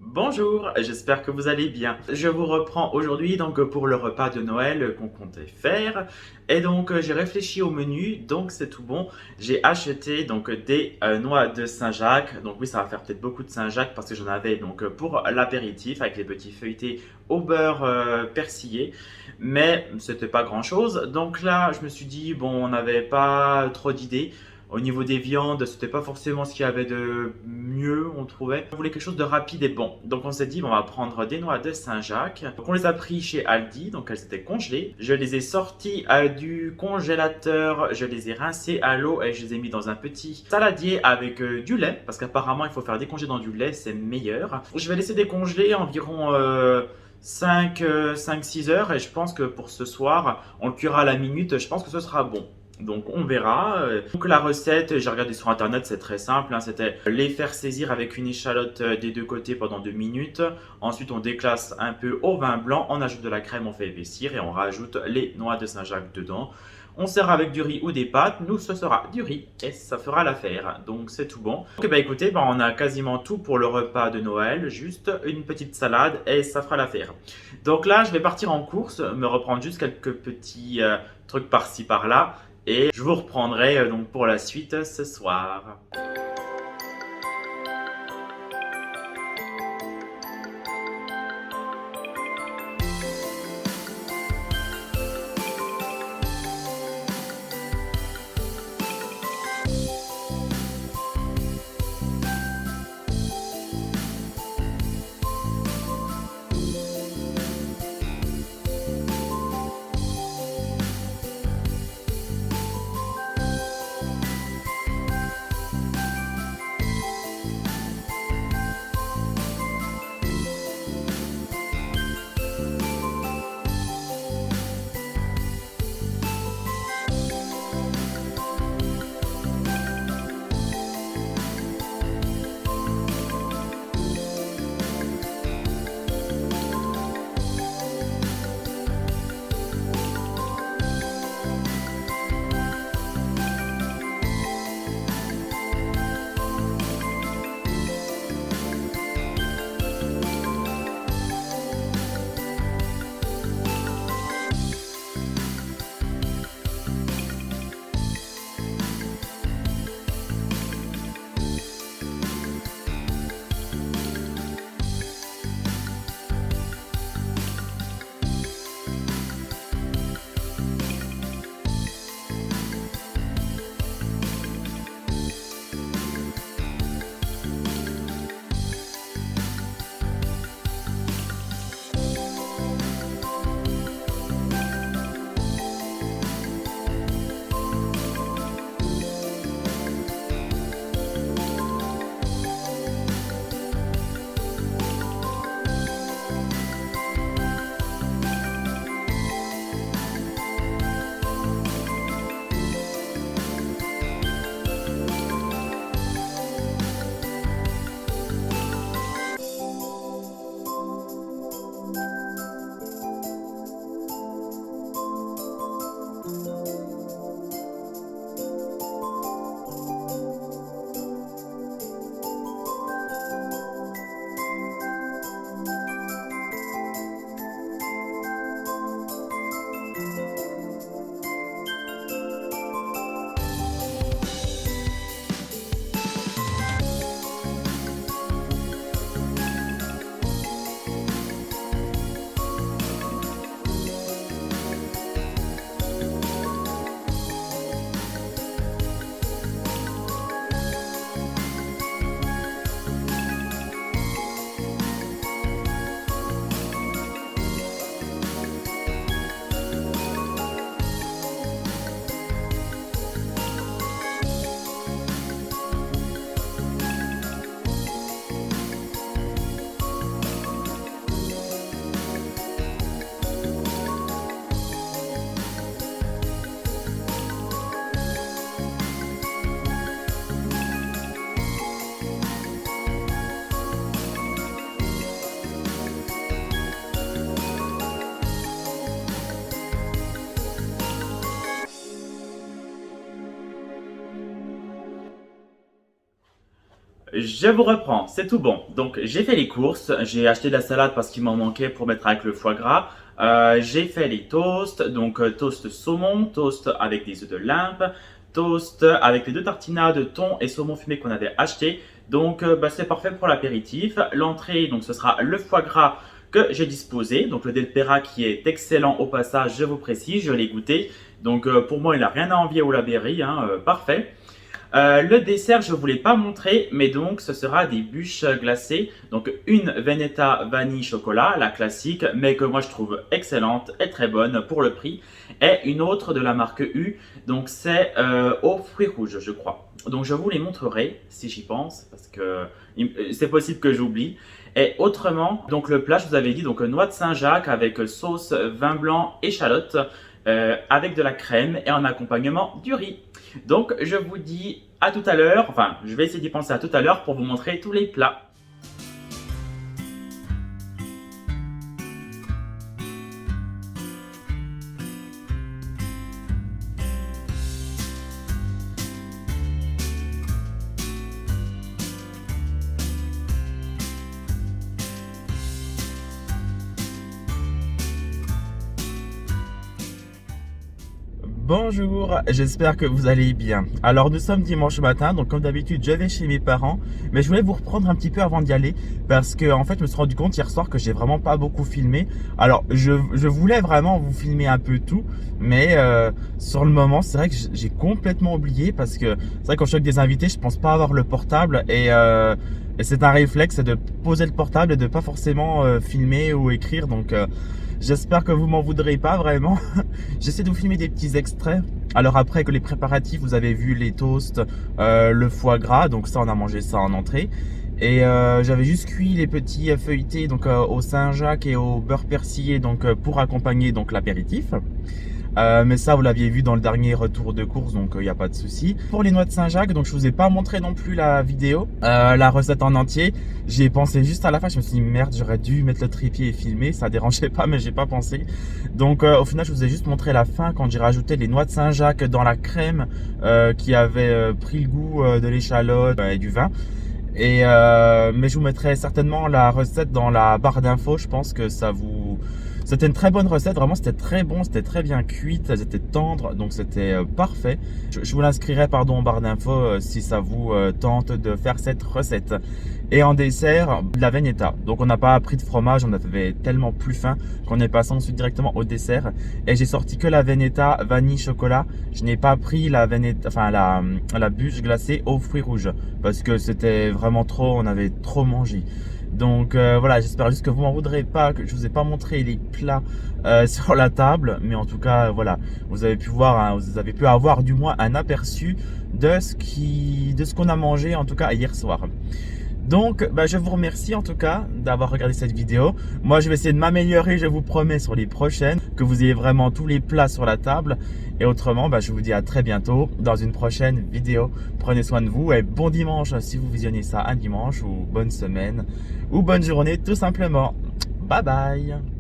Bonjour, j'espère que vous allez bien. Je vous reprends aujourd'hui donc pour le repas de Noël qu'on comptait faire. Et donc j'ai réfléchi au menu, donc c'est tout bon. J'ai acheté donc des noix de Saint-Jacques. Donc oui, ça va faire peut-être beaucoup de Saint-Jacques parce que j'en avais donc pour l'apéritif avec les petits feuilletés au beurre persillé. Mais c'était pas grand-chose. Donc là, je me suis dit, bon, on n'avait pas trop d'idées. Au niveau des viandes, c'était pas forcément ce qu'il y avait de mieux, on trouvait. On voulait quelque chose de rapide et bon. Donc on s'est dit, bon, on va prendre des noix de Saint-Jacques. Donc on les a pris chez Aldi, donc elles étaient congelées. Je les ai sorties du congélateur, je les ai rincées à l'eau et je les ai mis dans un petit saladier avec du lait, parce qu'apparemment il faut faire décongeler dans du lait, c'est meilleur. Je vais laisser décongeler environ 5-6 heures et je pense que pour ce soir, on le cuira à la minute, je pense que ce sera bon. Donc on verra. Donc la recette, j'ai regardé sur internet, c'est très simple, hein. C'était les faire saisir avec une échalote des deux côtés pendant 2 minutes. Ensuite on déclasse un peu au vin blanc, on ajoute de la crème, on fait épaissir et on rajoute les noix de Saint-Jacques dedans. On sert avec du riz ou des pâtes, nous ce sera du riz et ça fera l'affaire, donc c'est tout bon. Donc bah écoutez, bah, on a quasiment tout pour le repas de Noël, juste une petite salade et ça fera l'affaire. Donc là je vais partir en course, me reprendre juste quelques petits trucs par-ci par-là et je vous reprendrai donc pour la suite ce soir. Je vous reprends, c'est tout bon. Donc j'ai fait les courses, j'ai acheté de la salade parce qu'il m'en manquait pour mettre avec le foie gras. J'ai fait les toasts, donc toast saumon, toast avec des œufs de limpe, toast avec les deux tartinades de thon et saumon fumé qu'on avait acheté. Donc c'est parfait pour l'apéritif. L'entrée, donc ce sera le foie gras que j'ai disposé. Donc le Delpera qui est excellent au passage, je vous précise, je l'ai goûté. Donc pour moi il n'a rien à envier au Laberry, hein, parfait. Le dessert, je ne vous l'ai pas montré, mais donc ce sera des bûches glacées. Donc une Veneta vanille chocolat, la classique, mais que moi je trouve excellente et très bonne pour le prix. Et une autre de la marque U, donc c'est aux fruits rouges, je crois. Donc je vous les montrerai si j'y pense, parce que c'est possible que j'oublie. Et autrement, donc le plat, je vous avais dit, donc noix de Saint-Jacques avec sauce vin blanc, échalote, avec de la crème et en accompagnement du riz. Donc je vous dis à tout à l'heure, enfin je vais essayer d'y penser à tout à l'heure pour vous montrer tous les plats. Bonjour, j'espère que vous allez bien. Alors nous sommes dimanche matin, donc comme d'habitude je vais chez mes parents, mais je voulais vous reprendre un petit peu avant d'y aller parce que en fait je me suis rendu compte hier soir que j'ai vraiment pas beaucoup filmé. Alors je voulais vraiment vous filmer un peu tout, mais sur le moment c'est vrai que j'ai complètement oublié parce que c'est vrai quand je suis avec des invités je pense pas avoir le portable et c'est un réflexe de poser le portable et de pas forcément filmer ou écrire donc j'espère que vous m'en voudrez pas vraiment. J'essaie de vous filmer des petits extraits. Alors après que les préparatifs, vous avez vu les toasts, le foie gras, donc ça on a mangé ça en entrée. Et j'avais juste cuit les petits feuilletés donc au Saint-Jacques et au beurre persillé donc pour accompagner donc l'apéritif. Mais ça vous l'aviez vu dans le dernier retour de course donc il n'y a pas de souci. Pour les noix de Saint-Jacques, donc je vous ai pas montré non plus la vidéo, la recette en entier. J'y ai pensé juste à la fin, je me suis dit merde j'aurais dû mettre le trépied et filmer, ça dérangeait pas mais j'ai pas pensé. Donc au final je vous ai juste montré la fin quand j'ai rajouté les noix de Saint-Jacques dans la crème qui avait pris le goût de l'échalote et du vin. Et mais je vous mettrai certainement la recette dans la barre d'infos, je pense que ça vous... C'était une très bonne recette, vraiment c'était très bon, c'était très bien cuite, elles étaient tendres, donc c'était parfait. Je vous l'inscrirai en barre d'infos si ça vous tente de faire cette recette. Et en dessert, de la Veneta. Donc on n'a pas pris de fromage, on avait tellement plus faim qu'on est passé ensuite directement au dessert. Et j'ai sorti que la Veneta vanille chocolat. Je n'ai pas pris la Veneta, enfin la bûche glacée aux fruits rouges parce que c'était vraiment trop, on avait trop mangé. Donc voilà, j'espère juste que vous m'en voudrez pas, que je vous ai pas montré les plats sur la table, mais en tout cas voilà, vous avez pu voir, hein, vous avez pu avoir du moins un aperçu de ce qu'on a mangé en tout cas hier soir. Donc je vous remercie en tout cas d'avoir regardé cette vidéo. Moi je vais essayer de m'améliorer, je vous promets, sur les prochaines, que vous ayez vraiment tous les plats sur la table. Et autrement, je vous dis à très bientôt dans une prochaine vidéo. Prenez soin de vous et bon dimanche si vous visionnez ça un dimanche, ou bonne semaine ou bonne journée tout simplement. Bye bye.